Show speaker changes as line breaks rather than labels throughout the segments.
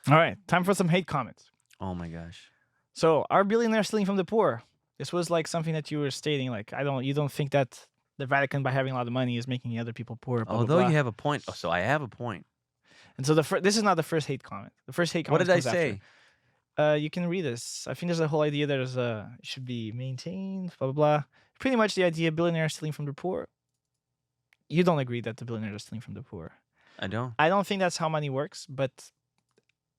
All right, time for some hate comments.
Oh my gosh.
So, are billionaires stealing from the poor? This was like something that you were stating. Like, you don't think that the Vatican, by having a lot of money, is making other people poor? Blah blah
Although
blah.
you have a point. Oh, so I have a point.
And so this is not the first hate comment. The first hate
What
comment
did I
comes after.
say?
You can read this. I think there's a whole idea that is should be maintained. Blah blah blah. Pretty much the idea billionaires stealing from the poor. You don't agree that the billionaires are stealing from the poor.
I don't.
I don't think that's how money works, but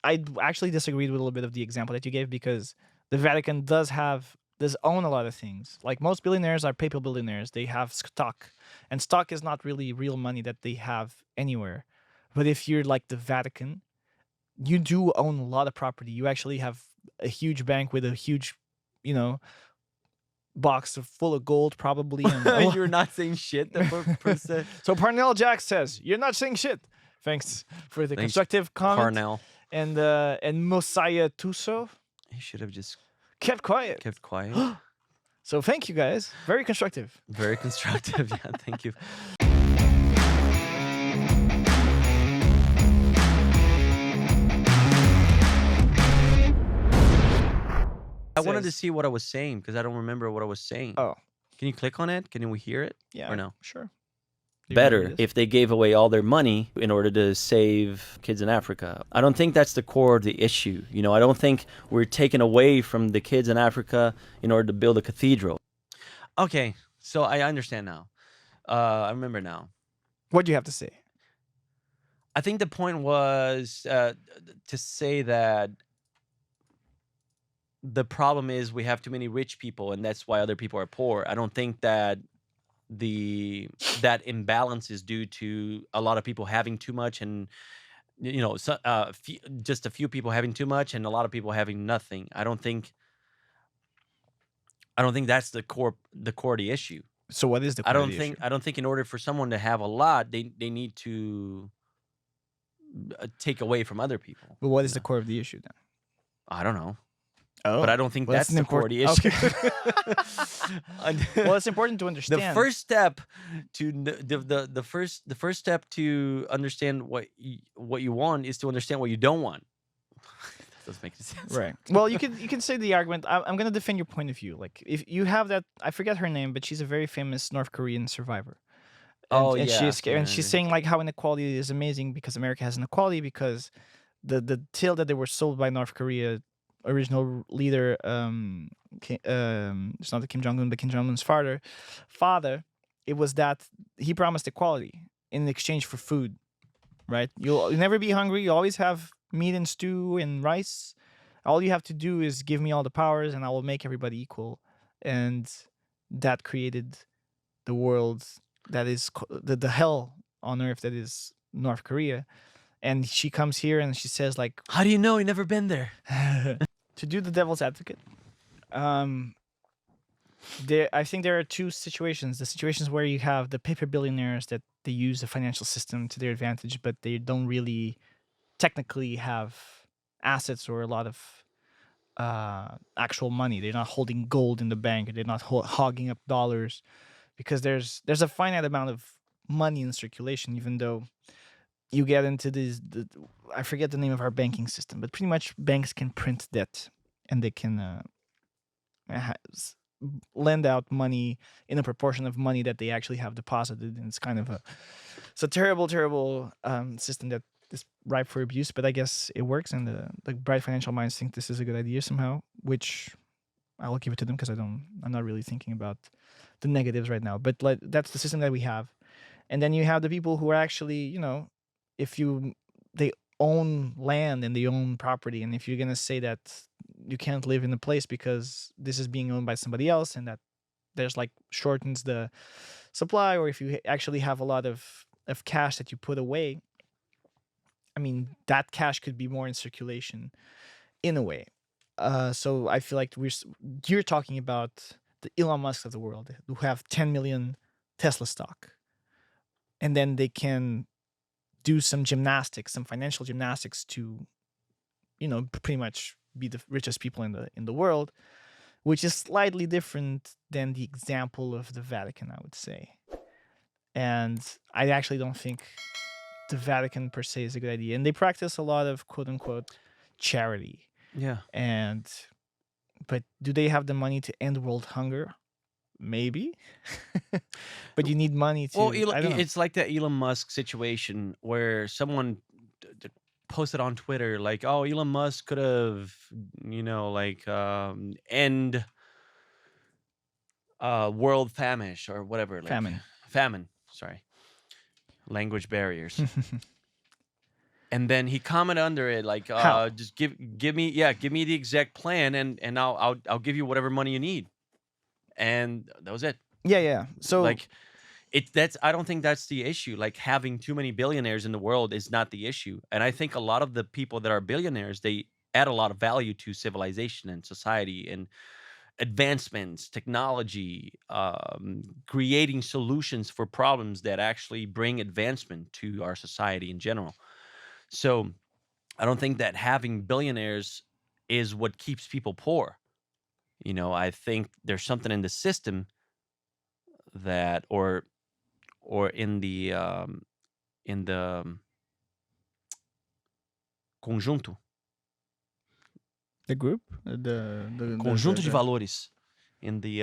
I actually disagreed with a little bit of the example that you gave because the Vatican does own a lot of things. Like most billionaires are papal billionaires. They have stock, and stock is not really real money that they have anywhere. But if you're like the Vatican, you do own a lot of property. You actually have a huge bank with a huge, you know, box full of gold, probably. And
You're not saying shit. Per se.
So Parnell Jack says you're not saying shit. Thanks for the constructive comment.
Parnell.
And Mosiah Tuso
He should have just
kept quiet.
kept quiet.
So thank you guys. Very constructive.
Very constructive. Yeah, thank you. I wanted to see what I was saying because I don't remember what I was saying.
Oh,
Can you click on it? Can we hear it?
yeah.
Or no?
Sure.
Better if they gave away all their money in order to save kids in Africa. I don't think that's the core of the issue. You know, I don't think we're taking away from the kids in Africa in order to build a cathedral.
Okay, so I understand now. I remember now.
What do you have to say?
I think the point was to say that the problem is we have too many rich people, and that's why other people are poor. I don't think that that imbalance is due to a lot of people having too much, and just a few people having too much, and a lot of people having nothing. I don't think that's the core of the issue.
So what is the?
I don't think in order for someone to have a lot, they need to take away from other people.
But what is the core of the issue then?
I don't know.
Oh,
But I don't think that's the core of the issue.
Well, it's important to understand.
The first step to the first step to understand what you want is to understand what you don't want. That doesn't make sense.
Right. Well, you can say the argument. I'm going to defend your point of view. Like if you have that, I forget her name, but she's a very famous North Korean survivor. And she's saying like how inequality is amazing because America has inequality because the tale that they were sold by North Korea original leader, it's not the Kim Jong-un, but Kim Jong-un's father, it was that he promised equality in exchange for food, right? You'll never be hungry. You always have meat and stew and rice. All you have to do is give me all the powers and I will make everybody equal. And that created the world that is the hell on earth that is North Korea. And she comes here and she says like,
how do you know? You never been there.
To do the devil's advocate, I think there are two situations. The situations where you have the paper billionaires that they use the financial system to their advantage, but they don't really technically have assets or a lot of actual money. They're not holding gold in the bank. They're not hogging up dollars because there's a finite amount of money in circulation, even though you get into I forget the name of our banking system, but pretty much banks can print debt and they can lend out money in a proportion of money that they actually have deposited. And it's kind of a terrible system that is ripe for abuse, but I guess it works. And the bright financial minds think this is a good idea somehow, which I'll give it to them because I'm not really thinking about the negatives right now, but that's the system that we have. And then you have the people who are actually, they own land and they own property, and if you're gonna say that you can't live in a place because this is being owned by somebody else and that there's like shortens the supply, or if you actually have a lot of cash that you put away, I mean that cash could be more in circulation in a way. So I feel like you're talking about the Elon Musk of the world who have 10 million Tesla stock, and then they can do some financial gymnastics to, pretty much be the richest people in the world, which is slightly different than the example of the Vatican, I would say. And I actually don't think the Vatican per se is a good idea. And they practice a lot of quote unquote charity.
Yeah.
But do they have the money to end world hunger? Maybe. But you need money to,
Well,
I don't know.
it's like the Elon Musk situation where someone posted on Twitter like, "Oh, Elon Musk could have, like end world famine or whatever, like
Famine.
famine. Sorry, language barriers." And then he commented under it like,
How?
"Just give me the exact plan, and I'll give you whatever money you need." And that was it.
Yeah. So
Like, I don't think that's the issue. Like, having too many billionaires in the world is not the issue. And I think a lot of the people that are billionaires, they add a lot of value to civilization and society and advancements, technology, creating solutions for problems that actually bring advancement to our society in general. So I don't think that having billionaires is what keeps people poor. I think there's something in the system that, or in the conjunto
the group, the
conjunto de valores, in the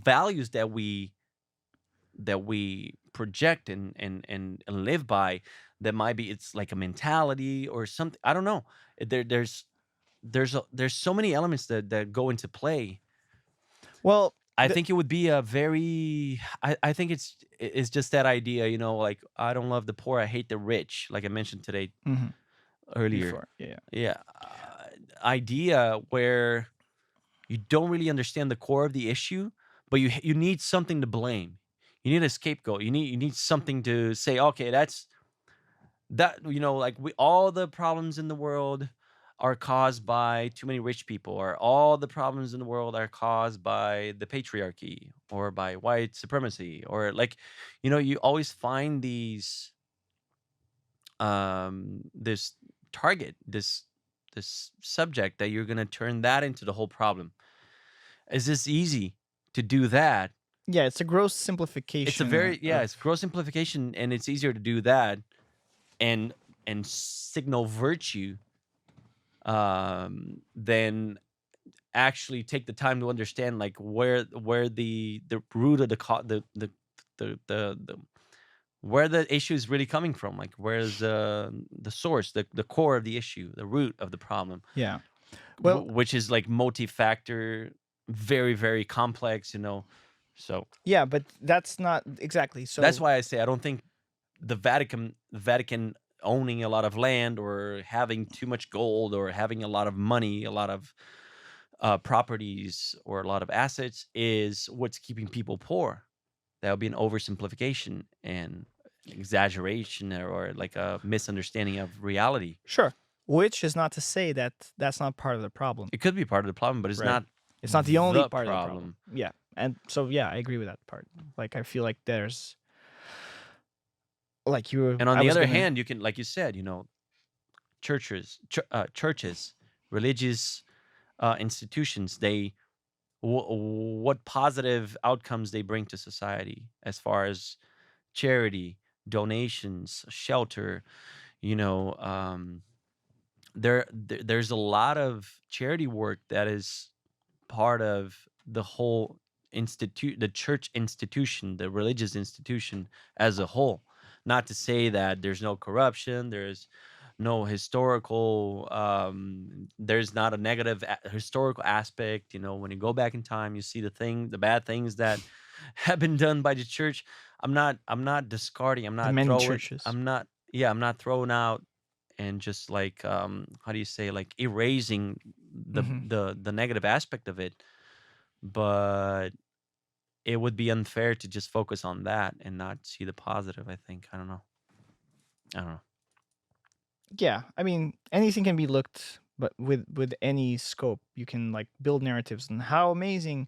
values that we project and live by, that might be, it's like a mentality or something. I don't know. There's so many elements that go into play.
Well,
I think it would be a very. I think it's just that idea, like, I don't love the poor, I hate the rich, like I mentioned today earlier.
before, yeah.
Yeah, idea where you don't really understand the core of the issue, but you need something to blame. You need a scapegoat. You need something to say. Okay, that's that. Like, all the problems in the world are caused by too many rich people, or all the problems in the world are caused by the patriarchy or by white supremacy, or like, you always find these this target, this subject that you're going to turn that into the whole problem. Is this easy to do that?
Yeah, it's a gross simplification.
It's a very it's gross simplification, and it's easier to do that and signal virtue than actually take the time to understand, like, where the root of the where the issue is really coming from, like, where's the source, the core of the issue, the root of the problem.
Yeah. Well,
Which is like multi-factor, very, very complex, so
yeah, but that's not exactly. So
that's why I say I don't think the Vatican owning a lot of land, or having too much gold, or having a lot of money, a lot of properties, or a lot of assets is what's keeping people poor. That would be an oversimplification and exaggeration, or like a misunderstanding of reality.
Sure. Which is not to say that that's not part of the problem.
It could be part of the problem, but it's
Right.
not.
It's not the only
the
part of the
problem.
problem. Yeah. And so, yeah, I agree with that part. Like, I feel like there's, like,
And on the other hand, you can, like you said, churches, religious institutions, they what positive outcomes they bring to society, as far as charity, donations, shelter. There's a lot of charity work that is part of the whole the church institution, the religious institution as a whole. Not to say that there's no corruption, there's no historical, there's not a negative historical aspect. When you go back in time, you see the bad things that have been done by the church. I'm not discarding. I'm not
many
throwing.
churches.
I'm not throwing out and just like, how do you say, like, erasing the negative aspect of it. But it would be unfair to just focus on that and not see the positive, I think. I don't know.
Yeah, I mean, anything can be looked, but with any scope, you can, like, build narratives and how amazing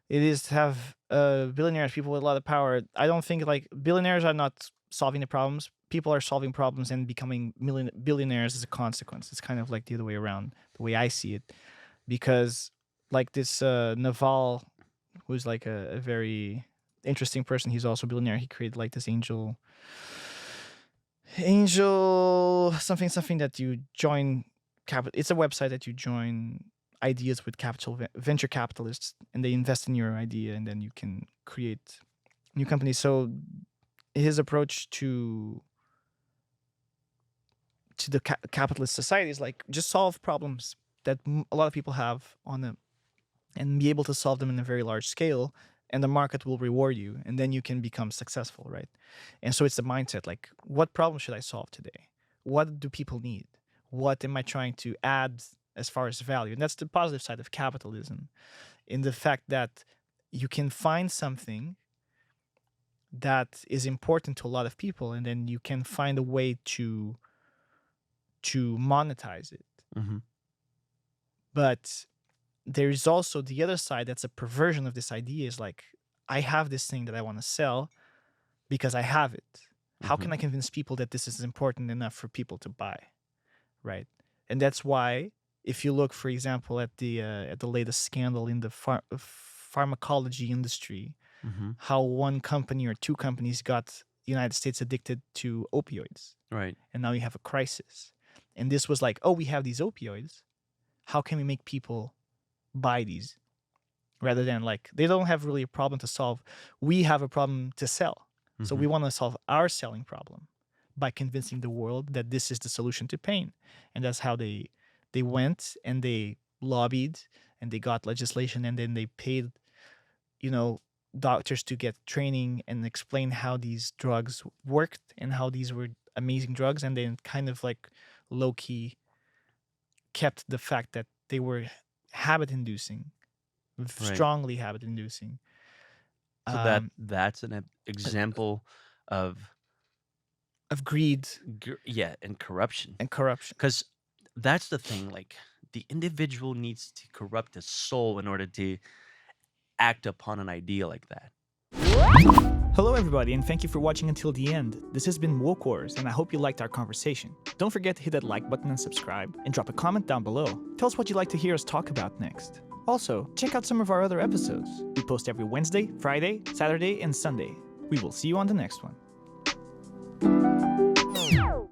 it is to have billionaires, people with a lot of power. I don't think, like, billionaires are not solving the problems. People are solving problems and becoming billionaires as a consequence. It's kind of like the other way around, the way I see it, because, like, this Naval, who's like a very interesting person. He's also a billionaire. He created, like, this angel Angel something that you join. It's a website that you join ideas with venture capitalists, and they invest in your idea, and then you can create new companies. So his approach to the capitalist society is like just solve problems that a lot of people have and be able to solve them in a very large scale, and the market will reward you, and then you can become successful, right? And so it's the mindset, like, what problem should I solve today? What do people need? What am I trying to add as far as value? And that's the positive side of capitalism, in the fact that you can find something that is important to a lot of people, and then you can find a way to monetize it.
Mm-hmm.
But there is also the other side that's a perversion of this idea, is like, I have this thing that I want to sell because I have it. How can I convince people that this is important enough for people to buy, right? And that's why, if you look, for example, at the latest scandal in the pharmacology industry, how one company or two companies got the United States addicted to opioids,
right?
And now you have a crisis. And this was like, oh, we have these opioids. How can we make people buy these? Rather than, like, they don't have really a problem to solve. We have a problem to sell. So we want to solve our selling problem by convincing the world that this is the solution to pain. And that's how they went and they lobbied and they got legislation, and then they paid, doctors to get training and explain how these drugs worked and how these were amazing drugs, and then kind of like low-key kept the fact that they were habit-inducing, strongly habit-inducing.
So that's an example of
greed,
and corruption.
Because
that's the thing, like, the individual needs to corrupt his soul in order to act upon an idea like that.
Hello everybody, and thank you for watching until the end. This has been Woke Wars, and I hope you liked our conversation. Don't forget to hit that like button and subscribe, and drop a comment down below. Tell us what you'd like to hear us talk about next. Also, check out some of our other episodes. We post every Wednesday, Friday, Saturday, and Sunday. We will see you on the next one.